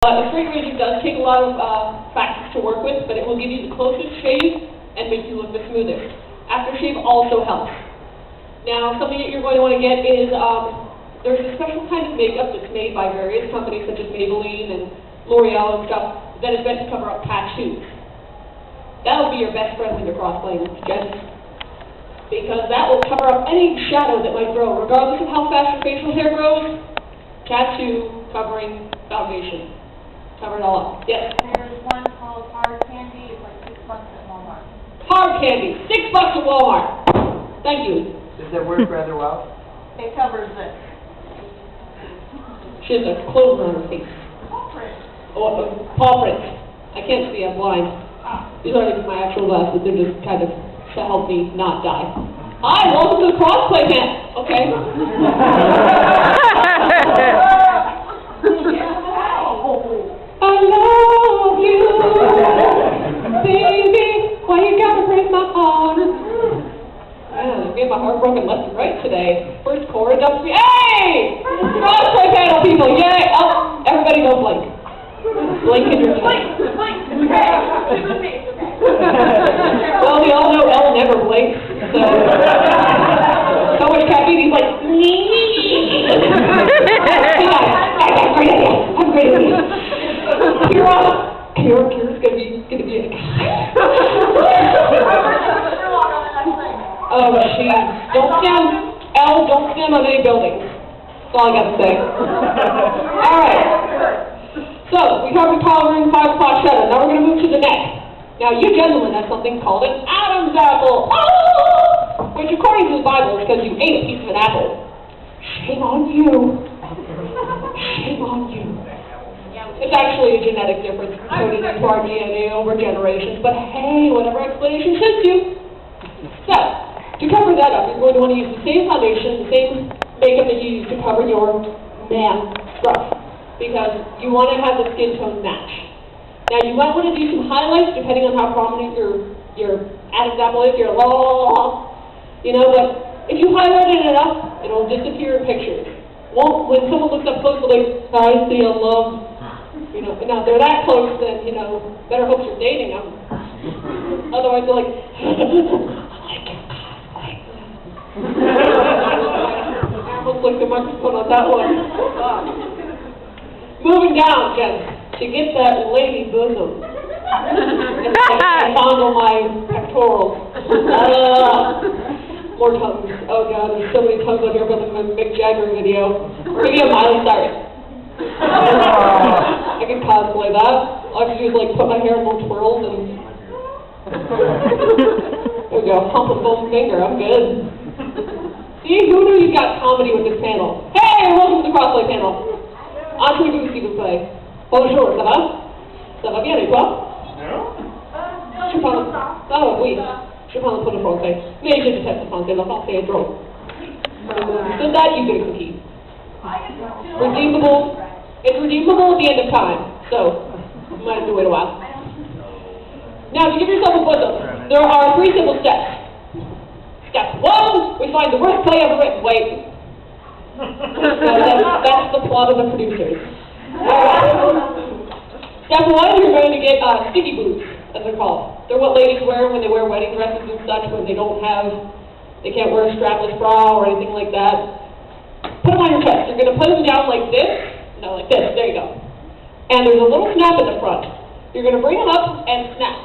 The straight razor does take a lot of practice to work with, but it will give you the closest shave and make you look the smoothest. Aftershave also helps. Now, something that you're going to want to get is, there's a special kind of makeup that's made by various companies such as Maybelline and L'Oreal and stuff that is meant to cover up tattoos. That'll be your best friend when you're cross-playing, gents. Because that will cover up any shadow that might grow, regardless of how fast your facial hair grows. Tattoo covering foundation. Cover it all up. Yes? There's one called Hard Candy. It's like $6 at Walmart. Hard Candy. $6 at Walmart. Thank you. Does that work rather well? It covers this. She has a clothes on her face. Paw print. Oh, paw prints. I can't see. I'm blind. These aren't even my actual glasses. They're just kind of to help me not die. Hi, welcome to the crossplay mat. Okay. I love you, baby. Why you gotta break my heart? Man, I get my heart broken left and right today. First chorus up to me. Hey! Crossplay panel people, yay! Oh, everybody go blink. Blink in your Blink. Okay. Well, we all know Elle never blinks, so much caffeine, he's like, I'm great at it. I'm great at it. Kira's gonna be a guy. Oh, jeez. Don't stand on any buildings. That's all I gotta say. Alright. So, we covered coloring 5 o'clock shadow. Now we're gonna move to the neck. Now, you gentlemen have something called an Adam's apple. Oh! Which, according to the Bible, is because you ate a piece of an apple. Shame on you. Shame on you. It's actually a genetic difference coded into our DNA over generations, but hey, whatever explanation suits you. So, to cover that up, you're going to want to use the same foundation, the same makeup that you use to cover your man stuff, because you want to have the skin tone match. Now, you might want to do some highlights depending on how prominent your Adam's apple is, your you know, but if you highlight it enough, it'll disappear in pictures. When someone looks up close, they're like, I see a love. You know, now if they're that close, then, you know, better hope you're dating them. Otherwise, they're like, I almost licked the microphone on that one. Moving down, Jen, to get that lady bosom. And fondle my pectorals. More tongues. Oh, God, there's so many tongues out here from the Mick Jagger video. We're going to get Miley Cyrus. I can cosplay that. All I have to do is like put my hair in little twirls and there we go, hump a foam finger, I'm good. See, who knew you got comedy with this panel? Hey, welcome to the crossplay panel. Introduce s'il vous plaît. Bonjour, ça va? Ça va bien et toi? Je parle... Ah oui, je parle un peu de français. Mais je déteste le français est drôle. So that you get a cookie. Redeemable. It's redeemable at the end of time, so you might have to wait a while. Now, to give yourself a bosom, there are 3 simple steps. Step 1, we find the worst play ever written. Wait. That's the plot of the producers. Step 1, you're going to get sticky boots, as they're called. They're what ladies wear when they wear wedding dresses and such, when they can't wear a strapless bra or anything like that. Put them on your chest. You're going to put them down like this. No, like this. There you go. And there's a little snap in the front. You're going to bring them up and snap.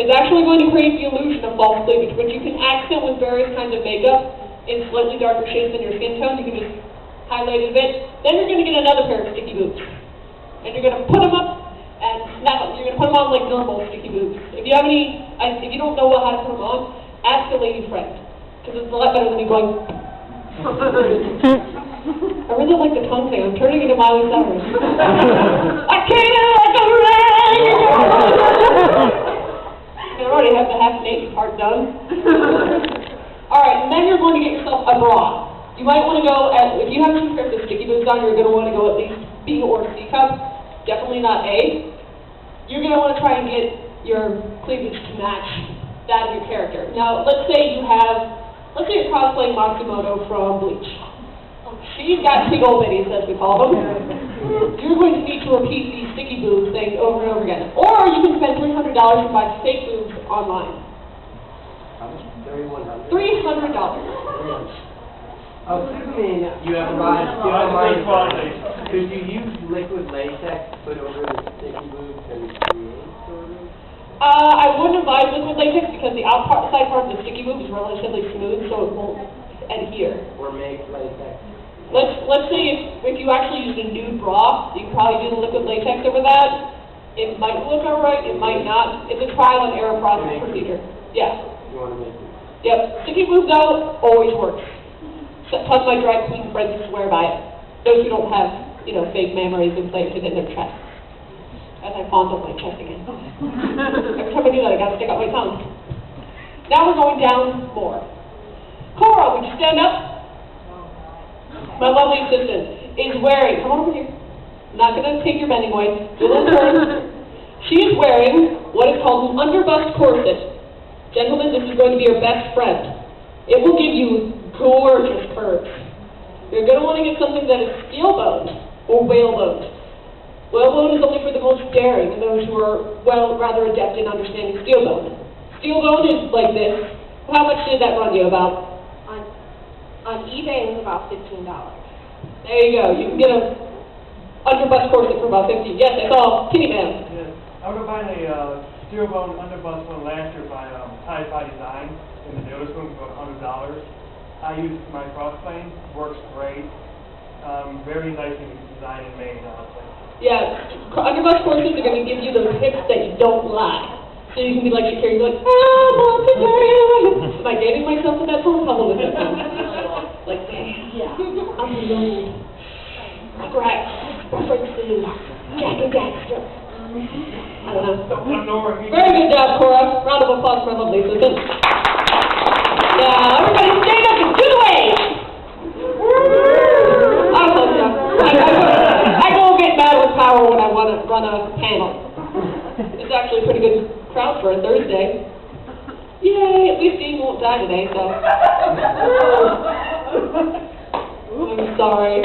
It's actually going to create the illusion of false cleavage, which you can accent with various kinds of makeup in slightly darker shades than your skin tone. You can just highlight it a bit. Then you're going to get another pair of sticky boots. And you're going to put them up and snap them. You're going to put them on like normal sticky boots. If you have any, if you don't know how to put them on, ask a lady friend. Because it's a lot better than you going... I really like the tongue thing. I'm turning into Miley Cyrus. I came in like a rain! I already have the half-naked part done. Alright, and then you're going to get yourself a bra. You might want to go, if you have 2 pairs of sticky boots on, you're going to want to go at least B or C cup. Definitely not A. You're going to want to try and get your cleavage to match that of your character. Now, let's say you're cosplaying Matsumoto from Bleach. She's got big old bitties, as we call them. you're going to need to repeat these sticky boobs thing over and over again. Or you can spend $300 and buy fake boobs online. How much? $3,100? $300. Oh, assuming you have a line, could you use liquid latex to put over the sticky boobs and create sort of? I wouldn't advise liquid latex because the outside part of the sticky boob is relatively smooth, so it won't adhere. Or make latex? Let's say if you actually used a nude bra, you can probably do the liquid latex over that. It might look alright, it might not. It's a trial and error procedure. Yeah. You want to make it? Yep. Sticky boobs though always works. Tons of my drag queen friends swear by it. Those who don't have, fake memories implanted in their chest. As I fondle my chest again. Every time I do that, I gotta stick out my tongue. Now we're going down more. Cora, would you stand up? My lovely assistant is wearing, come on over here. I'm not gonna take your bending away. Do a little turn. She is wearing what is called an underbust corset. Gentlemen, this is going to be your best friend. It will give you gorgeous curves. You're going to want to get something that is steel-boned or whale-boned. Whale-boned is only for the most daring and those who are, rather adept in understanding steel-boned. Steel-boned is like this. How much did that run you about? On eBay, it was about $15. There you go. You can get a underbust corset for about $50. Yes, I saw Kitty Man. Yes. I was buying a steel-bone underbust one last year by Tide by Design in the newest one for $100. I use my crossplane, works great. Very nicely designed and made, honestly. Yeah, underbust corsets are going to give you those hips that you don't lie. So you can be like Shakira, you're like, I want to tell you. Am I dating myself with that song? How old is that song? Like, yeah. I'm alone. Right. References. Jack and Daxter. I don't know. Very good job, Cora. Round of applause for our lovely assistant. Yeah, everybody stand up and do the wave! I'm close enough. I don't get mad with power when I want to run a panel. It's actually a pretty good crowd for a Thursday. Yay, at least Dean won't die today, so. I'm sorry.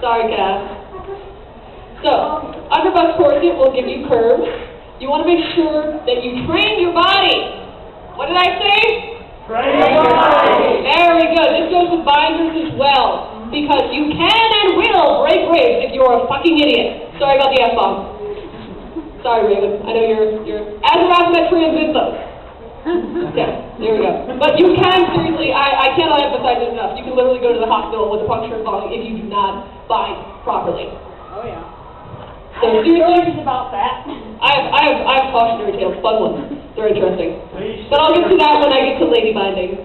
Sorry, Cass. So, underbust corset will give you curves. You want to make sure that you train your body. What did I say? Train your body. Very good. This goes with binders as well. Because you can and will break ribs if you're a fucking idiot. Sorry about the F-bomb. Sorry, Raven. I know you're as raspberry as those. Yeah, there we go. But you can seriously, I cannot emphasize this enough. You can literally go to the hospital with a punctured lung if you do not bind properly. Oh, yeah. So seriously, about that. I have cautionary tales, fun ones. They're interesting. But I'll get to that when I get to lady binding.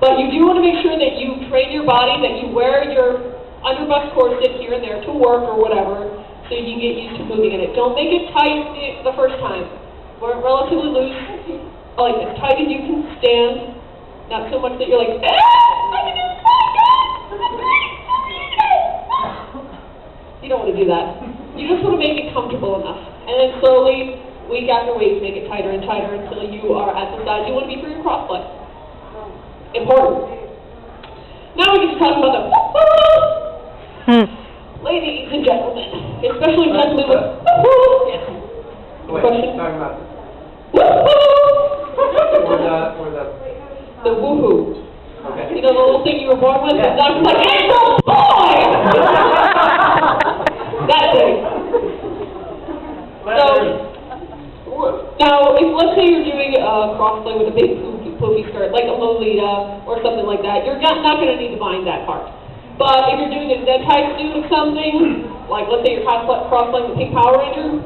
But you do want to make sure that you train your body, that you wear your underbust corset here and there to work or whatever, so you can get used to moving in it. Don't make it tight the first time. Wear it relatively loose, like as tight as you can stand. Not so much that you're like, I can do this, you don't want to do that. You just want to make it comfortable enough. And then slowly, week after week, make it tighter and tighter until you are at the size you want to be for your crossplay. Important. Now we get to talk about the ladies and gentlemen, especially gentlemen with yes. Wait, Question? talking about the woohoo. Okay. You know the little thing you were born with? Yeah. And I was like, it's a boy! That thing. So, now, if let's say you're doing a crossplay with a big poofy skirt, like a Lolita or something like that, you're not going to need to bind that part. But if you're doing a Z-type suit of something, like let's say you're crossplaying with Pink Power Ranger,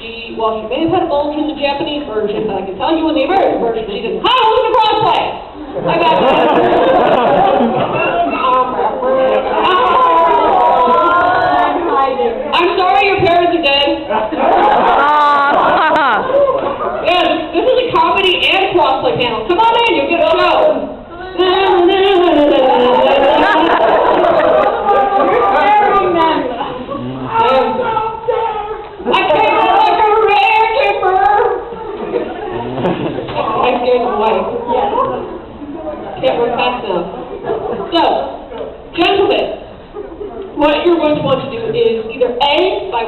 she may have had a bulge in the Japanese version, but I can tell you in the American version, she didn't. Hi, welcome to crossplay! I got that. I'm sorry your parents are dead. Yeah, this is a comedy and crossplay panel. Come on in, you'll get a show. I came out like a rare tipper. I scared them away. Can't work fast enough. So, gentlemen, what you're going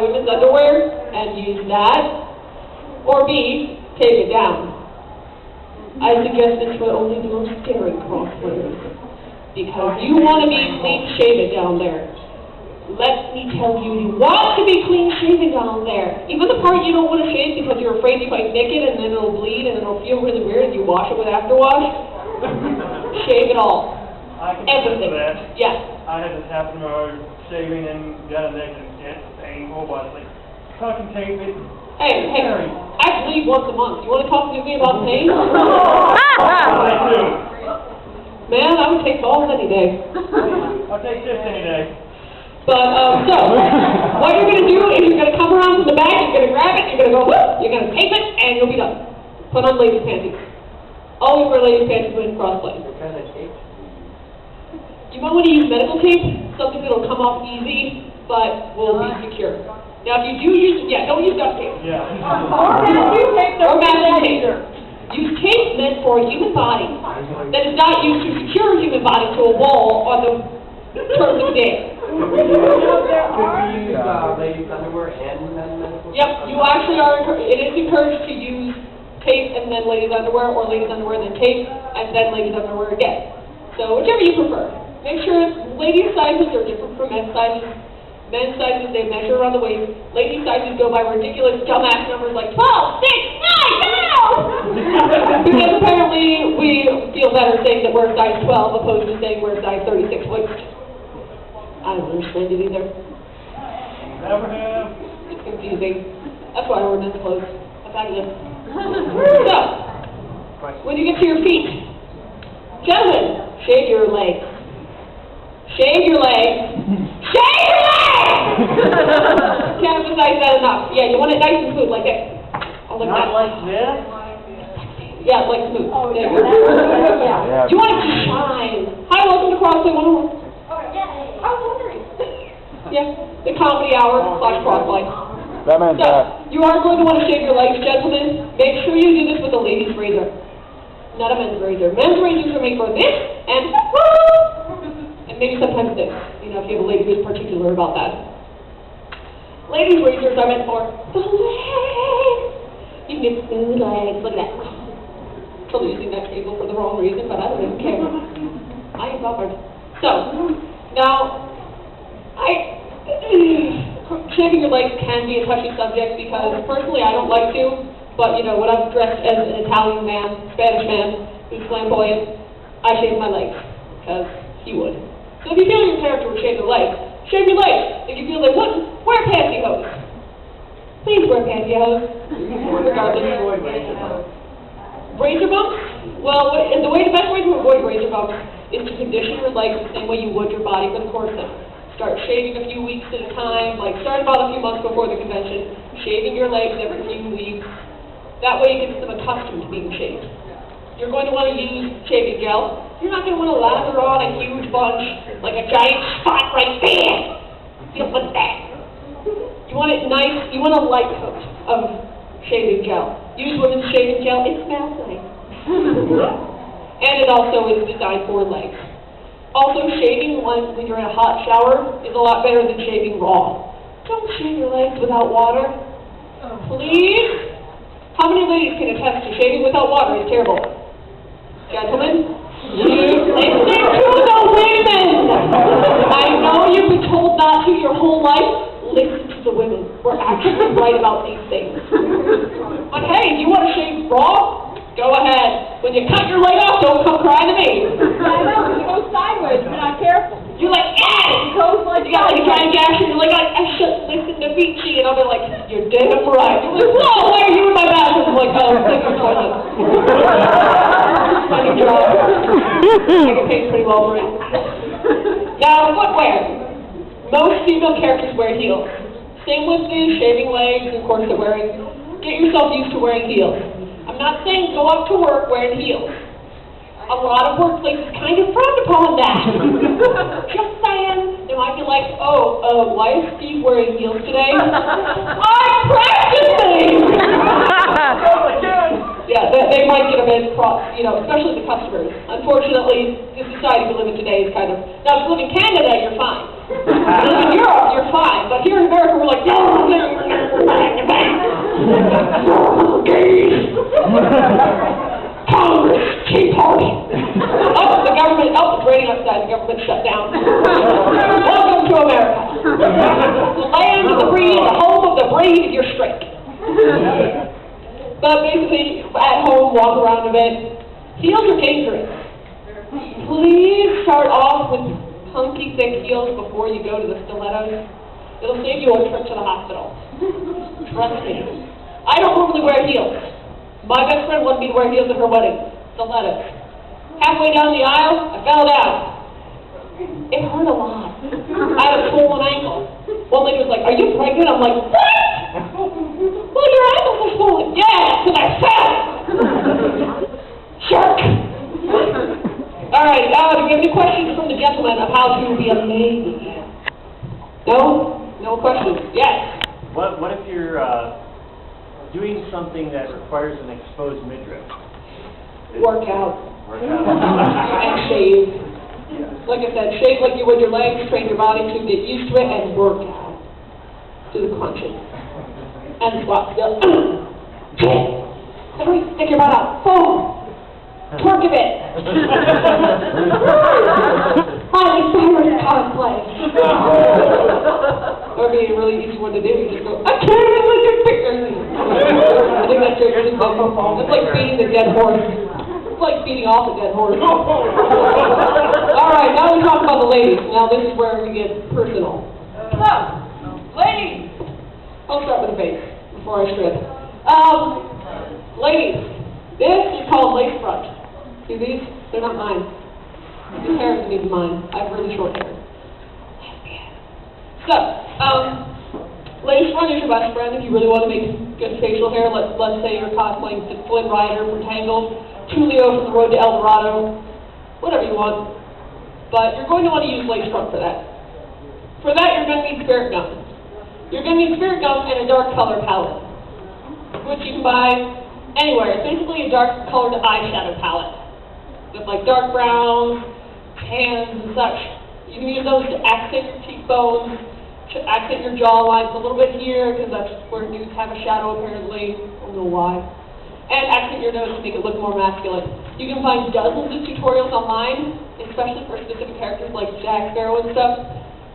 women's underwear and use that, or B, tape it down. I suggest this for only the most daring crossbreeders, because you want to be clean-shaven down there. Let me tell you, you want to be clean-shaven down there. Even the part you don't want to shave because you're afraid you might nick it and then it'll bleed and it'll feel really weird and you wash it with afterwash. Shave it all. I can Everything. that. Yes. I had this happen where I was shaving and got a neck and it's painful, but like, fucking tape it. Hey, I bleed once a month. You want to talk to me about pain? I do. Man, I would take balls any day. I'll take this any day. But, so, what you're going to do is you're going to come around to the back, you're going to grab it, you're going to go, whoop, you're going to tape it, and you'll be done. Put on ladies' panties. Always wear ladies' panties when cross-play. What kind of tape? You might want to use medical tape, something that'll come off easy, but will be secure. Now, if you do use, don't use duct tape. Yeah. Or masking tape. Use tape meant for a human body that is not used to secure a human body to a wall on the terms of the day. Could we use ladies' underwear and men's medical? Yep, you actually are, it is encouraged to use tape and then ladies' underwear, or ladies' underwear and then tape, and then ladies' underwear again. So, whichever you prefer. Make sure ladies' sizes are different from men's sizes. Men's sizes, they measure around the waist. Ladies' sizes go by ridiculous, dumbass numbers like 12, 6, 9, 12! Because apparently we feel better saying that we're size 12 opposed to saying we're size 36 waist. I don't understand it either. Never have. It's confusing. That's why I wear men's clothes. That's how you live. So, when you get to your feet, gentlemen, shave your legs. Shave your legs. Shave your legs! Can't emphasize that enough. Yeah, you want it nice and smooth like this. Oh, like Not that. like this. Yeah, like smooth. Oh, There yeah. you go. Yeah. You want it to shine. Hi, welcome to Crossplay 101. I was wondering. Yeah, the comedy hour / crossplay. That meant So, you are going to want to shave your legs, gentlemen. Make sure you do this with a lady's razor, not a men's razor. Men's razors are made for this and maybe sometimes this. You know, if you have a lady who's particular about that. Ladies' razors are meant for the legs. You can get smooth legs. Look at that. Probably using that cable for the wrong reason, but I don't even care. I am bothered. So, now, shaving your legs can be a touchy subject because personally I don't like to, but you know, when I'm dressed as an Italian man, Spanish man, who's flamboyant, I shave my legs, because he would. So if you feel your character would shave your legs, shave your legs. If you feel they wouldn't, wear pantyhose. Please wear pantyhose, regardless. Razor bumps? Well, the best way to avoid razor bumps is to condition your legs the same way you would your body with a corset. Start shaving a few weeks at a time, like start about a few months before the convention, shaving your legs every few weeks. That way it gets them accustomed to being shaved. You're going to want to use shaving gel. You're not going to want to lather on a huge bunch, like a giant spot right there. You don't want that. You want it nice, you want a light coat of shaving gel. Use women's shaving gel, it smells nice. And it also is designed for legs. Also, shaving when you're in a hot shower is a lot better than shaving raw. Don't shave your legs without water. Please? How many ladies can attest to shaving without water is terrible? Gentlemen? You listen to the women! I know you've been told not to your whole life. Listen to the women. We're actually right about these things. But hey, if you want to shave raw, go ahead. When you cut your leg off, don't come crying to me. I know, it goes sideways if you're not careful. You're like, It goes like you got like a giant gash, and you're like, I should listen to Vici, and I'll be like, you're damn right. You're like, whoa, why are you in my bathroom? I'm like, oh, thank you, toilet. Funny job. I get paid pretty well for it. Now, footwear. Most female characters wear heels. Same with the shaving legs and corset wearing. Get yourself used to wearing heels. I'm not saying go up to work wearing heels. A lot of workplaces kind of frown upon that. Just saying. They might be like, oh, why is Steve wearing heels today? I'm practicing! Yeah, they might get a bit cross, you know, especially the customers. Unfortunately, the society we live in today is kind of, now if you live in Canada, you're fine. In Europe, you're fine, but here in America, we're like, gays, Congress, Tea Party. Oh, the government, it's raining outside, the government shut down. Welcome to America. The land of the free, the home of the brave, you're straight. But basically, at home, walk around a bit. Heels are dangerous. Please start off with hunky, thick heels before you go to the stilettos. It'll save you a trip to the hospital. Trust me. I don't normally wear heels. My best friend wanted me to wear heels at her wedding. Stilettos. Halfway down the aisle, I fell down. It hurt a lot. I had a swollen ankle. One lady was like, "Are you pregnant?" I'm like, "What? Well, your ankles are swollen." "Yeah, because I fell." Jerk. All right, do we have any questions from the gentleman of how to be a lady? No? No questions? Yes. What if you're doing something that requires an exposed midriff? Work out. Work out. And shave. Like I said, shave like you would your legs, train your body to get used to it, and work out. Do the crunches. And squats. Hurry, stick your butt out. Oh! Twerk a bit. Miley Cyrus cosplay. That would be a really easy one to do. You just go, "I can't even look at pictures." I think that's your it's like feeding the dead horse. It's like feeding off a dead horse. All right, now we talk about the ladies. Now this is where we get personal. So, ladies. I'll start with the face before I strip. Ladies, this is called lace front. See these? They're not mine. This hair isn't even mine. I have really short hair. So, lace front is your best friend if you really want to make good facial hair. Let's say you're cosplaying Flynn Rider from Tangled, Tulio from The Road to El Dorado, whatever you want. But you're going to want to use lace front for that. For that, you're going to need spirit gum. You're going to need spirit gum and a dark color palette, which you can buy anywhere. It's basically a dark colored eyeshadow palette with like dark browns, tans, and such. You can use those to accent your cheekbones, to accent your jawlines a little bit here, because that's where dudes have a shadow apparently. I don't know why. And accent your nose to make it look more masculine. You can find dozens of tutorials online, especially for specific characters like Jack Sparrow and stuff,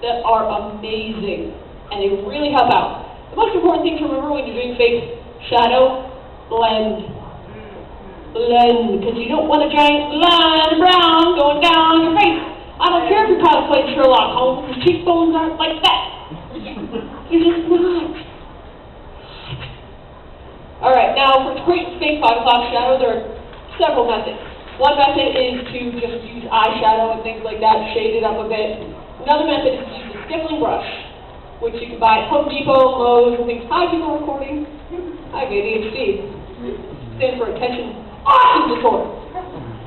that are amazing, and they really help out. The most important thing to remember when you're doing fake shadow, blend. Blend, because you don't want a giant line of brown going down your face. I don't care if you're cosplaying Sherlock Holmes, your cheekbones aren't like that. You're just not. Alright, now for creating fake 5 o'clock shadow, there are several methods. One method is to just use eyeshadow and things like that, shade it up a bit. Another method is to use a stippling brush, which you can buy at Home Depot, Lowe's, and things. Hi, people recording. I have ADHD. Stands for attention disorder.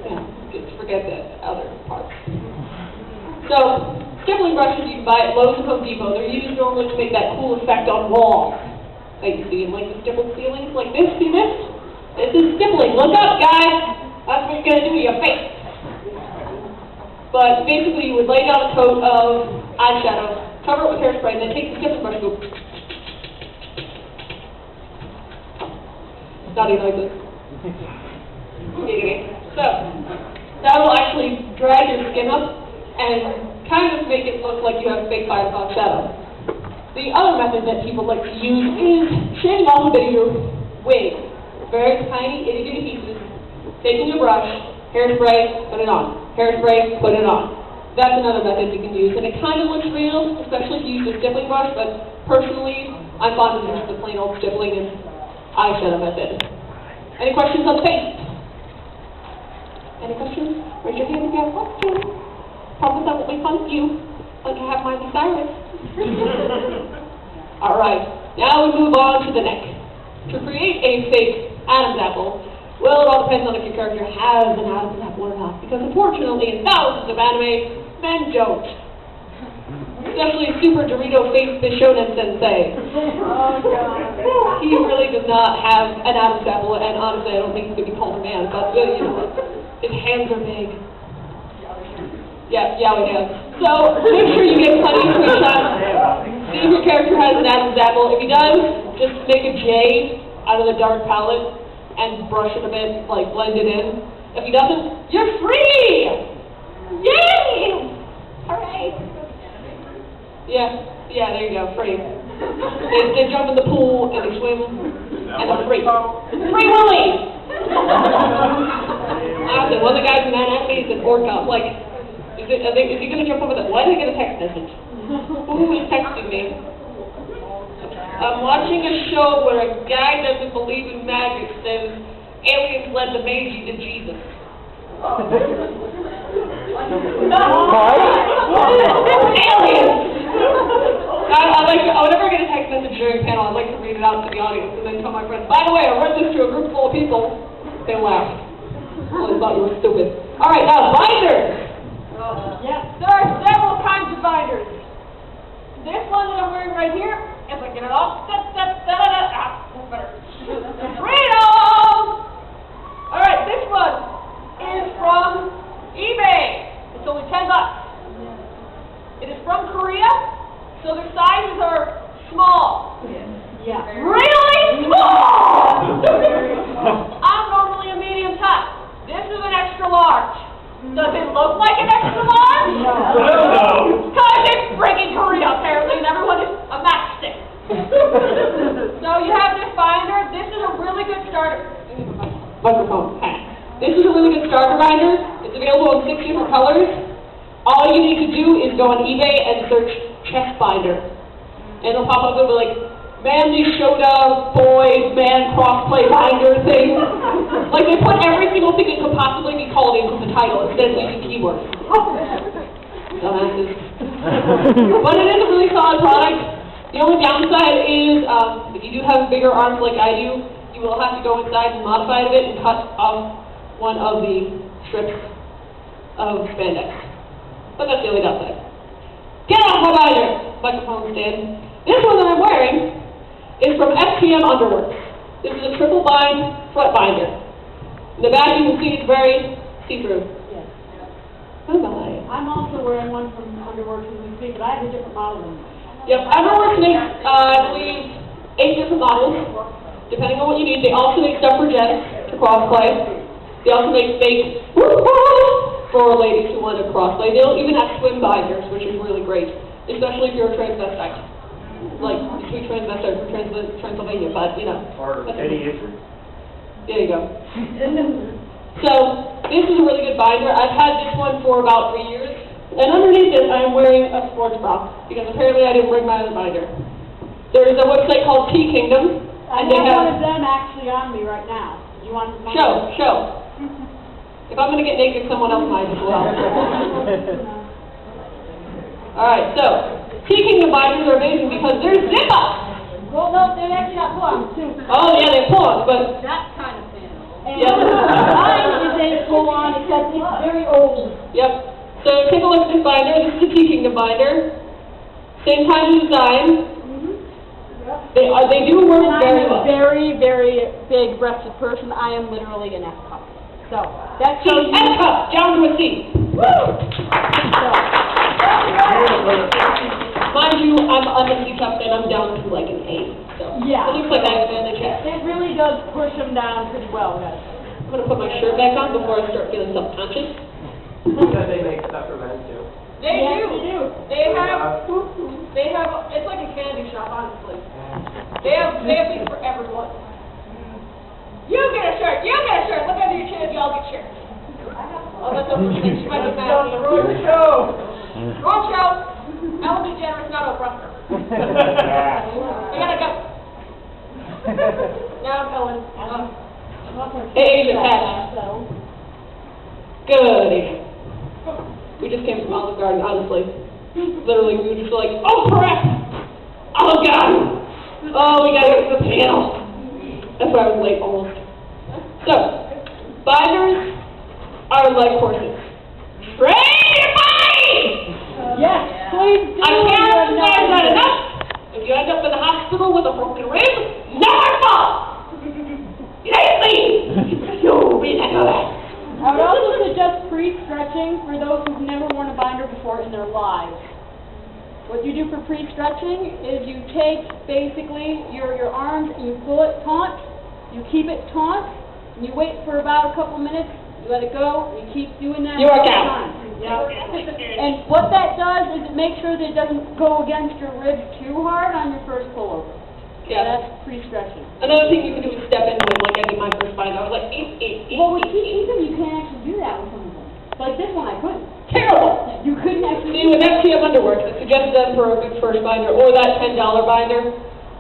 Yeah, just forget that other part. So, stippling brushes you can buy at Lowe's and Home Depot. They're used normally to make that cool effect on walls that you see in like the stippled ceilings, like this. See this? This is stippling. Look up, guys. That's what you're gonna do to your face. But basically, you would lay down a coat of eyeshadow, cover it with hairspray, and then take the stippling brush and go. Not even like this. So, that will actually drag your skin up and kind of make it look like you have fake 5 o'clock shadow. The other method that people like to use is shaving off a bit of your wig. Very tiny, itty-bitty pieces. Taking your brush, hairspray, put it on. Hairspray, put it on. That's another method you can use, and it kind of looks real, especially if you use a stippling brush, but personally, I'm fond of just the plain old stippling and eyeshadow method. Any questions on the face? Any questions? Raise your hand if you have questions. Promise that won't make fun of you, like I have Miley Cyrus. Alright, now we move on to the neck. To create a fake Adam's apple, well, it all depends on if your character has an Adam's apple or not, because unfortunately in thousands of anime, men don't. Especially Super Dorito Face Bishonen Sensei. Oh, God. He really does not have an Adam's apple, and honestly, I don't think he could be called a man, but, you know, his hands are big. Yeah, we have. So, make sure you get plenty of screenshots. See if your character has an Adam's apple. If he does, just make a J out of the dark palette and brush it a bit, like blend it in. If he doesn't, you're free! Yay! Hooray! Yeah, there you go, free. They jump in the pool and they swim and they're free. Free Willy! Honestly, one of the guys in that actually is an orca. Like, is he going to jump over that? Why did I get a text message? Who is texting me? I'm watching a show where a guy doesn't believe in magic says aliens led the Meiji to Jesus. Aliens! Whenever I get a text message during a panel, I'd like to read it out to the audience and then tell my friends, by the way, I read this to a group full of people. They laughed. Well, they thought you were stupid. All right, now, binders! Yes, there are several kinds of binders. This one that I'm wearing right here, if I get it off, that's better. Freedom! All right, this one is from eBay. It's only $10. It is from Korea, so their sizes are small. Yeah. Really small! I'm normally a medium size. This is an extra large. Does it look like an extra large? No. Because it's freaking Korea, apparently, and everyone is a matchstick. So you have this binder. This is a really good starter. Microphone. This is a really good starter binder. It's available in 6 different colors. All you need to do is go on eBay and search chest binder. And it'll pop up with like Manly Shoda Boys Man Crossplay Binder thing. Like they put every single thing that could possibly be called into the title instead of using keywords. Dumbasses. But it is a really solid product. The only downside is if you do have bigger arms like I do, you will have to go inside and modify it a bit and cut off one of the strips of spandex. But that's the only downside. Get off my binder! Microphone stand. This one that I'm wearing is from FTM Underworks. This is a triple bind front binder. In the back you can see it's very see-through. Yes. Bye-bye. I'm also wearing one from Underworks as we speak, but I have a different model than this. Yep, Underworks makes, I believe, 8 different models, depending on what you need. They also make stuff for gents to crossplay. They also make fake for ladies who want to crossplay. They'll even have swim binders, which is really great, especially if you're a transvestite. Like, between transvestite from Transylvania, but, you know. Or Eddie Izzard. There you go. So, this is a really good binder. I've had this one for about 3 years. And underneath it, I'm wearing a sports bra, because apparently I didn't bring my other binder. There's a website called Tea Kingdom, I and they have one have... of them actually on me right now. Do you want to Show. If I'm going to get naked, someone else might as well. Alright, so, Tea Kingdom binders are amazing because they're zip-ups! Well, no, they actually got pull-ons too. Oh, yeah, they pull-ups, but... That kind of thing. And Yep. mine is a pull-on except it's very old. Yep. So, take a look at this binder. This is the Tea Kingdom binder. Same kind of design. They do work And very I'm well. a very, very big-breasted person. I am literally an F cup. So, that shows you... F cup, down to a C. Woo! Mind you, I'm on the C cup and I'm down to like an A. So Yeah. it looks like I have an chest. It really does push them down pretty well, guys. I'm gonna put my shirt back on before I start feeling self-conscious. Because they make stuff for men too. They Yes, do. you do. They have, it's like a candy shop, honestly. They have things for everyone. You get a shirt, look under your chin, y'all get shirts. Oh, that's what she might be mad at me. Roll the show! Wrong show. Ellen DeGeneres, not Oprah. I gotta go. Now I'm Ellen. Hey, Asian hat. Good. We just came from Olive Garden, honestly. Literally, we were just like, oh crap! Olive Garden! Oh, we gotta get to the panel. That's why I was late almost. So, binders are like horses. Train your body! Yes, please do. I can't emphasize that enough. If you end up in the hospital with a broken rib, not my fault! It ain't me! You'll be that. I would also suggest pre-stretching for those who've never worn a binder before in their lives. What you do for pre-stretching is you take basically your arms and you pull it taut, you keep it taut, and you wait for about a couple minutes, you let it go, and you keep doing that You work all the out. time. Yeah. And what that does is it makes sure that it doesn't go against your ribs too hard on your first pullover. Yeah. That's pre-stretching. Another thing you can do is step into it, like I did my first binder. I was like, Well, with even you can't actually do that with some of them. Like this one, I couldn't. Terrible! You couldn't actually. See, with FTM underworks, it's suggested done for a good first binder, or that $10 binder.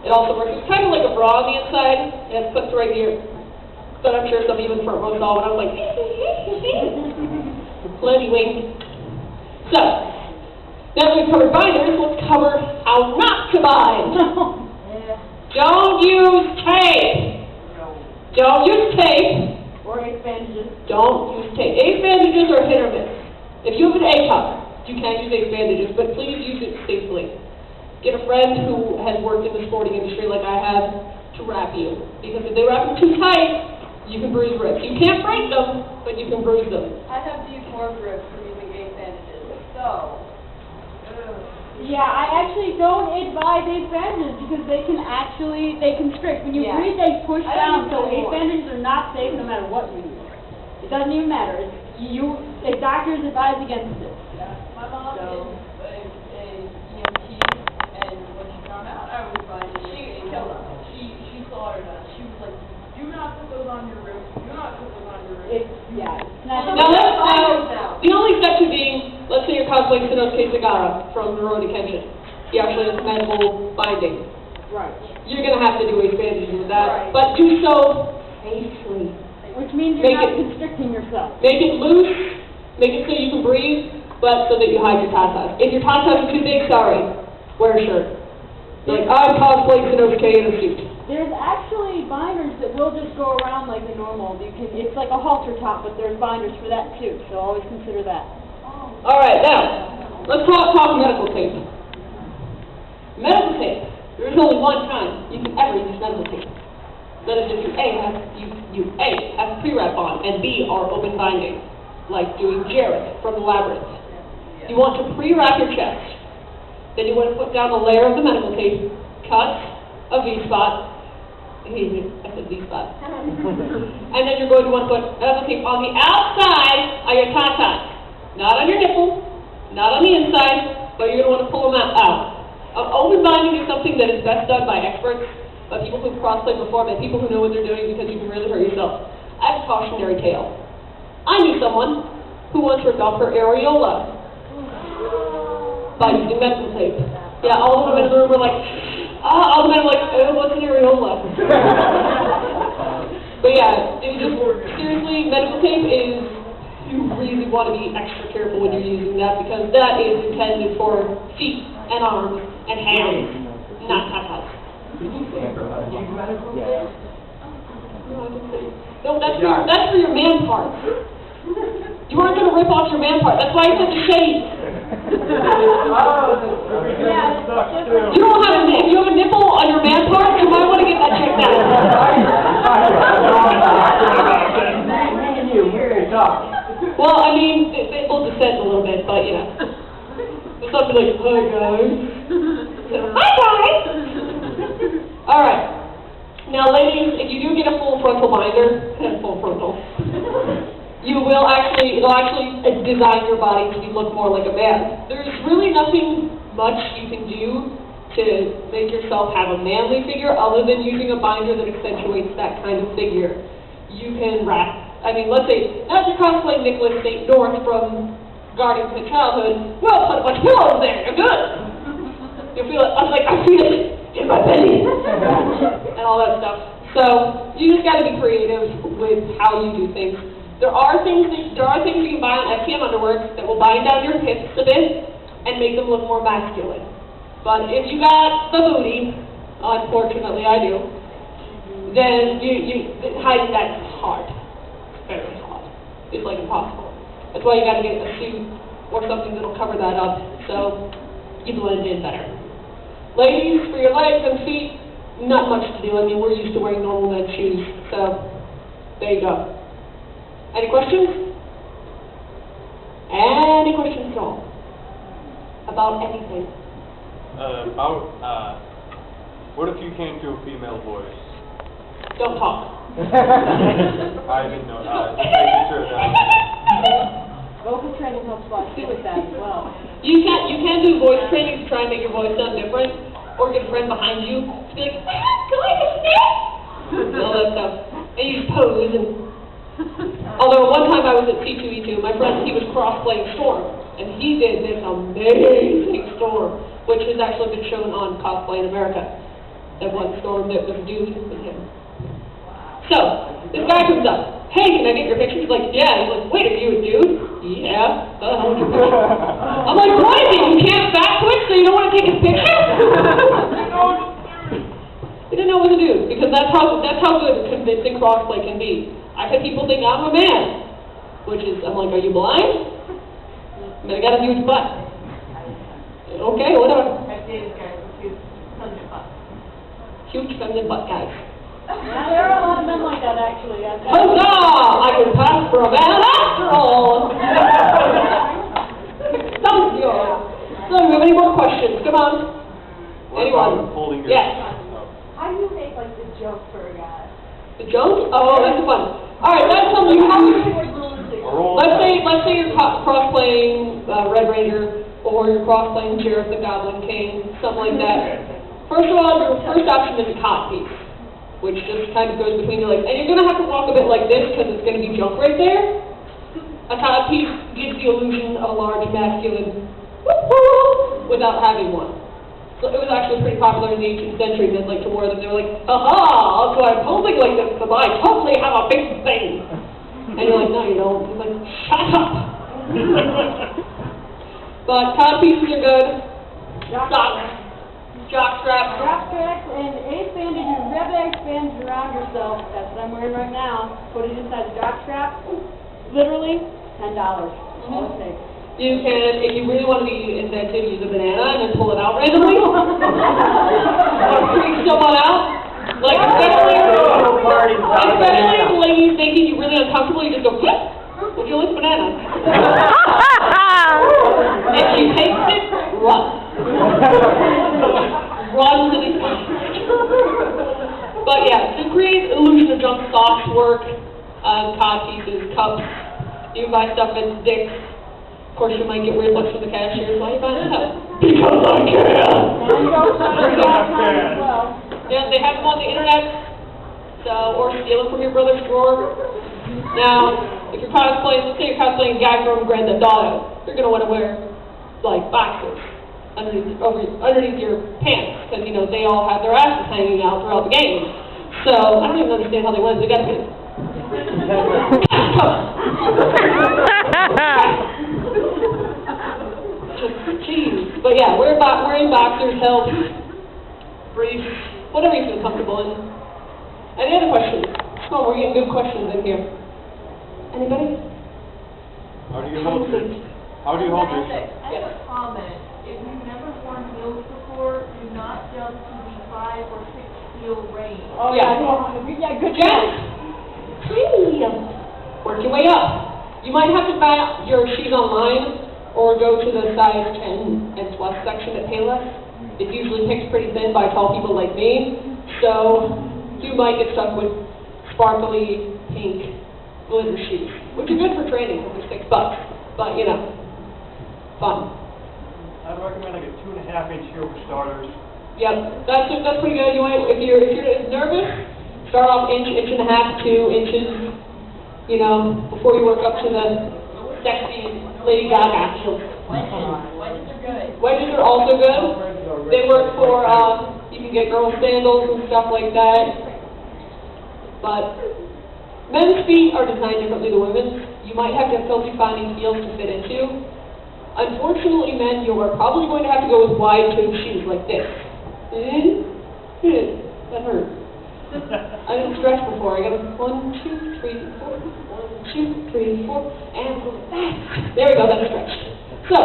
It also works. It's kind of like a bra on the inside, and it puts right here. But I'm sure some even front row saw when I was like, well, anyway. So, now that we've covered binders, let's cover how not to bind. Don't use tape. Don't use tape. Or ace bandages. Don't use tape. Ace bandages are hit or miss. If you have an A cup, you can use ace bandages, but please use it safely. Get a friend who has worked in the sporting industry like I have to wrap you. Because if they wrap them too tight, you can bruise ribs. You can't break them, but you can bruise them. I have to use more grips for using ace bandages, so. Yeah, I actually don't advise ace bandages because they can constrict. When you Yeah. breathe, they push I down, don't so use ace more. bandages are not safe no matter what you use. It doesn't even matter. Doctors advise against it. My mom So- is a EMT, and when she found out I was finding it killed us. She slaughtered us. She was like, do not put those on your ribs. Do not put those on your ribs. It's not. Now, the only exception being, let's say you're cosplaying Sanosuke Sagara from Rurouni Kenshin. He actually has medical binding. Right. You're going to have to do ace bandages with that, Right. but do so safely. Which means you're Make not it- constricting yourself. Make it loose, make it so you can breathe, but so that you hide your tatas. If your tatas are too big, sorry, wear a shirt. You're like, I'm cosplaying Sanosuke in a suit. There's actually binders that will just go around like a normal. It's like a halter top, but there's binders for that too. So always consider that. All right, now, let's talk medical tape. Medical tape. There is only one time you can ever use medical tape. That is if you A, have pre-wrap on, and B, are open binding, like doing Jared from the Labyrinth. You want to pre-wrap your chest. Then you want to put down a layer of the medical tape, cut a V-spot. I said V-spot. And then you're going to want to put medical tape on the outside of your tatas. Not on your nipple, not on the inside, but you're going to want to pull them out. Open binding is something that is best done by experts, by people who've cross-played before, by people who know what they're doing, because you can really hurt yourself. I have a cautionary tale. I knew someone who once ripped off her areola by using medical tape. Yeah, all the women in the room were like, all the men were like, oh, what's an areola? But yeah, it was just, seriously, medical tape is, you really want to be extra careful when you're using that, because that is intended for feet and arms and hands, not tatas. No, that's for your man part. You weren't going to rip off your man part. That's why it's such a shade. You don't have you have a nipple on your man part? You might want to get that checked out. Well, I mean, it will descend a little bit, but you know. It's not like, hi guys. Hi guys! Alright. Now ladies, if you do get a full frontal binder, full frontal, it'll actually design your body to look more like a man. There's really nothing much you can do to make yourself have a manly figure other than using a binder that accentuates that kind of figure. You can wrap, let's say, as you're cosplaying Nicholas St. North from Guardians of Childhood, well, put a bunch of pillows there, you're good. You'll feel it, I feel it in my belly, and all that stuff. So, you just gotta be creative with how you do things. There are things you can buy on FTM Underworks that will bind down your hips a bit and make them look more masculine. But if you got the booty, unfortunately I do, then hiding that's hard. Very hard. It's like impossible. That's why you gotta get a suit or something that'll cover that up so you blend in better. Ladies, for your legs and feet, not much to do. We're used to wearing normal men's shoes, so there you go. Any questions? Any questions at all? about anything. What if you came to a female voice? Don't talk. I didn't know, just making sure that. Vocal training helps a lot too with that as well. You can do voice training to try and make your voice sound different, or get a friend behind you to be like, go ahead and all that stuff. And you just pose and. Although one time I was at C2E2, my friend, he was cross-playing Storm, and he did this amazing Storm, which has actually been shown on Cosplay in America. That one Storm that was a dude with him. So, this guy comes up, hey, can I get your picture? He's like, yeah. He's like, wait, are you a dude? Yeah. I'm like, what is it? You can't back twitch, so you don't want to take his picture? He didn't know it was a dude, because that's how good convincing crossplay can be. I've had people think I'm a man, which is, I'm like, are you blind? I mean, I got a huge butt. Okay, whatever. I dated guys with huge feminine butt. Huge feminine butt guys. Yeah, there are a lot of men like that actually. Huzzah! I can pass for a man after all! Thank you. So, do we have any more questions? Come on. What Anyone? about holding your... Yes. How do you make like the joke for a guy? The joke? Oh, that's fun. Alright, that's something you have. Let's say you're cross-playing Red Ranger, or you're cross-playing Sheriff the Goblin King, something like that. First of all, your first option is a cot piece, which just kind of goes between your legs. And you're going to have to walk a bit like this, because it's going to be junk right there. A cot piece gives the illusion of a large masculine without having one. So it was actually pretty popular in the 18th century, men like to wear them. They were like, aha, so I'm posing like this because I totally have a big thing. And you're like, no, you don't. He's like, shut up. But cod pieces are good. Socks. Jock straps. Jock straps and ace bandage, you grab the ace bandage around yourself. That's what I'm wearing right now. Put it inside the jock strap. Literally, $10. All it takes. You can, if you really want to be inventive, use a banana and then pull it out randomly. Or freak someone out. Like, especially if the lady's making you really uncomfortable, you just go, flip. Would you like banana? If she takes it, run. Run to the front. But yeah, to create illusion of junk, socks work, cod pieces, cups. You can buy stuff at Dick's. Of course, you might get weird looks from the cashiers while you buy stuff. Because I can! Yeah, they have them on the internet, so, or steal them from your brother's drawer. Now, if you're cosplaying, let's say you're cosplaying a guy from Grand Theft Auto, you're going to want to wear, like, boxers underneath your pants, because, you know, they all have their asses hanging out throughout the game. So, I don't even understand how they went. They got to get Jeez. But yeah, wearing boxers helps, briefs, whatever you feel comfortable in. Any other questions? Oh, we're getting good questions in here. Anybody? How do you hold your... How do you hold your... I have a comment. If you've never worn heels before, do not jump to the 5 or 6 heel range. Oh Yeah. yeah, good Jen? job. Work your way up. You might have to buy your shoes online or go to the size 10 and plus section at Payless. It usually picks pretty thin by tall people like me, so you might get stuck with sparkly pink glitter shoes, which are good for training because they're $6, but you know, fun. I'd recommend like a 2.5-inch heel for starters. Yep, that's pretty good. You might, if you're nervous, start off inch and a half, 2 inches, you know, before you work up to the sexy Lady Gaga heels. Wedges are good. Wedges are also good. They work for, you can get girl sandals and stuff like that. But men's feet are designed differently than women's. You might have difficulty finding heels to fit into. Unfortunately, men, you are probably going to have to go with wide-toed shoes like this. That hurt. I didn't stretch before. I got 1, 2, 3, 4, 1, 2, 3, 4, and there we go, that's stretched. So,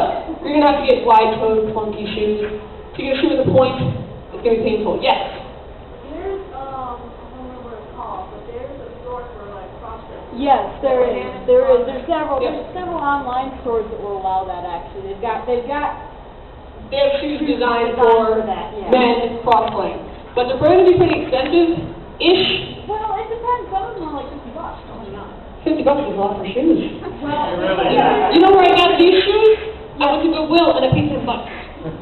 you're going to have to get wide-toed, clunky shoes. If you get a shoe with a point, it's going to be painful. Yes? There's, I don't remember what it's called, but there's a store for like CrossFit. Yes, there is. There's several. Yep. There's several online stores that will allow that. Actually, they've got they have shoes designed Designed for for that, yeah. men cross-playing. But they're going to be pretty expensive-ish. Well, it depends, some of them are like $50, some are not. $50 is a lot for shoes. Well, really yeah. You know where I got these shoes? I went to Goodwill and I paid $10.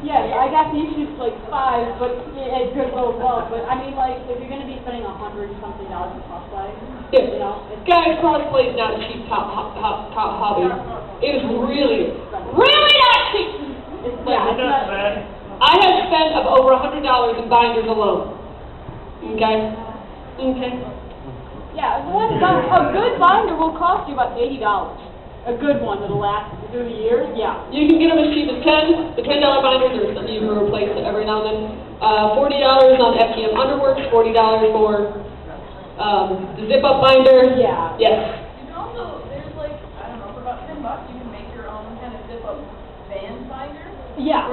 Yes, I got these shoes for like $5, but at Goodwill as well, but I mean, like, if you're gonna be spending $100-something in crossplay, Yeah. you know, it's... Guys, crossplay is not a cheap hobby. It is really, really not cheap. Yeah, it's not... I have spent of over $100 in binders alone. Okay? Okay. Yeah, a good binder will cost you about $80. A good one that'll last through the years, yeah. You can get them as cheap as 10. The $10 binders are something you can replace it every now and then. $40 on FGM Underworks, $40 for the zip-up binder. Yeah. Yes. You can also, there's like, I don't know, for about $10 you can make your own kind of zip-up band binder. Yeah,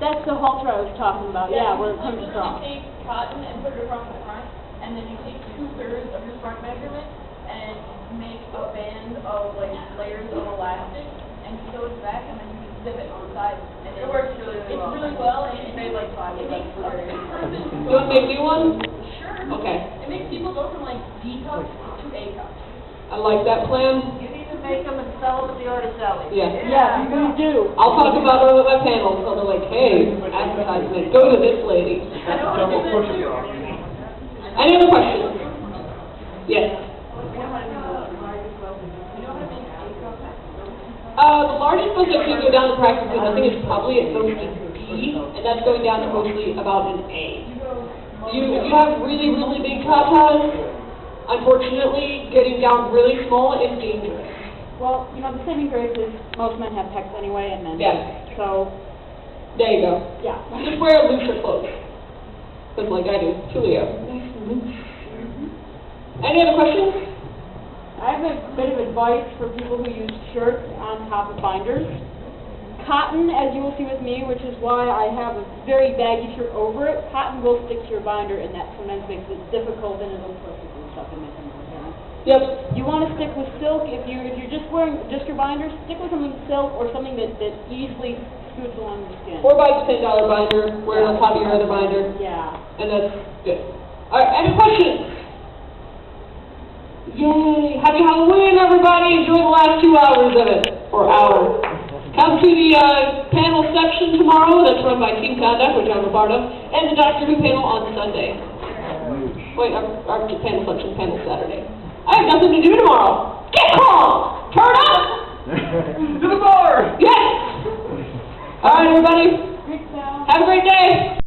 that's the halter I was talking about, yeah, where it comes You from. take cotton and put it across the front, and then you take 2/3 of your front measurement and make a band of like layers of elastic and sew it back, and then you can zip it on the side. And it works really well. It's really well, and it makes like it makes a person. You want to make me one? Sure. Okay. It makes people go from like D cups to A cups. I like that plan. You need to make them and sell them at the artisan. Yeah. Yeah, you do. I'll talk about it with my panel, so they're like, hey, advertisement, go to this lady. I know how to do that too. Any other questions? Yes. The largest book that could go down to practice because I think it's probably at most a B, and that's going down to mostly about an A. If you have really, really big tatas, unfortunately, getting down really small is dangerous. Well, you know, the saving grace is most men have pecs anyway, and then... Yes. So, There you go. yeah. Just wear looser clothes. Because like I do, Tulio. Any other questions? I have a bit of advice for people who use shirts on top of binders. Cotton, as you will see with me, which is why I have a very baggy shirt over it, cotton will stick to your binder, and that sometimes makes it difficult, and it'll push it and stuff and make them more. Yep. You want to stick with silk. If you're just wearing just your binder, stick with something silk or something that easily scoots along your skin. Or buy the $10 binder, wear it on top of your other binder, Yeah. and that's good. Alright, any questions? Yay! Happy Halloween, everybody! Enjoy the last 2 hours of it. Or hour. Come to the panel section tomorrow, that's run by Team Conduct, which I'm a part of, and the Doctor Who panel on Sunday. Wait, our panel section, panel Saturday. I have nothing to do tomorrow. Get calm! Turn up! To the bar! Yes! Alright, everybody. Have a great day.